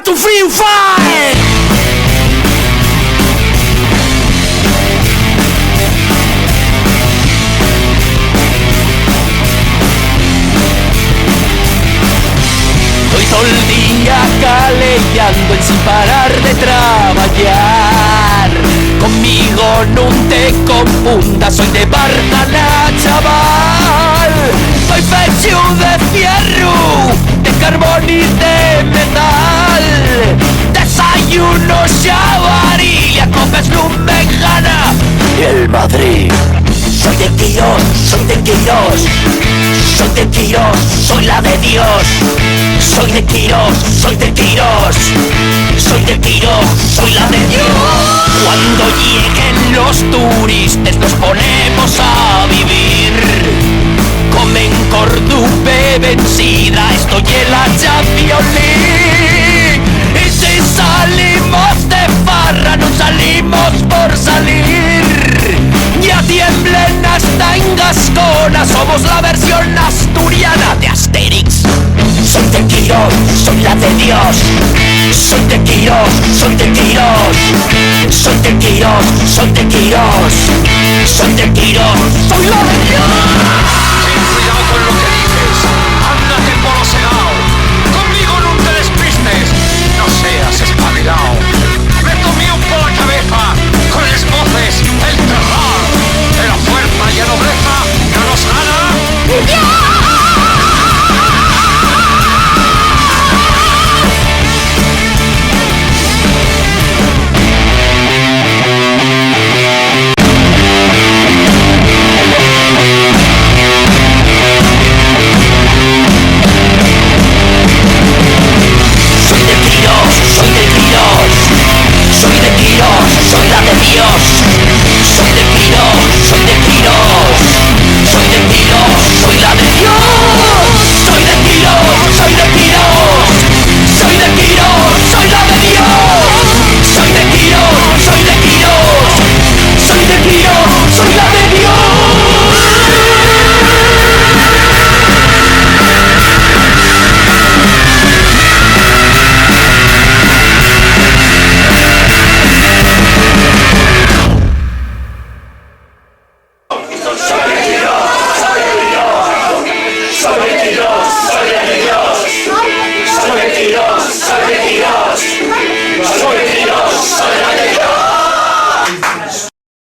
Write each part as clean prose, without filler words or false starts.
to free fire. Estoy todo el día calellando sin parar de trabajar. Conmigo no te confundas, soy de Barcelona, chaval. Soy fecho de fierro, de carbón y de metal. Desayuno shawarilla, comes lumengana y el Madrid. Soy de Quirós, soy de Quirós, soy de Quirós, soy la de Dios. Soy de Quirós, soy de Quirós, soy de Quirós, soy la de Dios. Cuando lleguen los turistas nos ponemos a vivir. Comen cordu, beben sida, estoy en la Champions League. Y si salimos de farra no salimos por salir. Ya tiemblen hasta en Gascona, somos la versión asturiana de Asterix. Soy de Quirós, soy la de Dios. Soy de Quirós, soy de Quirós. Soy de Quirós, soy de Quirós. Soy de Quirós, soy la de Dios. Ten cuidado con lo que dices. Ándate por ese lado. Conmigo no te despistes. No seas espabilado. Me tomé un por la cabeza con las voces, el terror. Pero fuerza y nobleza no nos gana.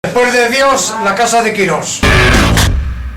Después de Dios, la casa de Quirós.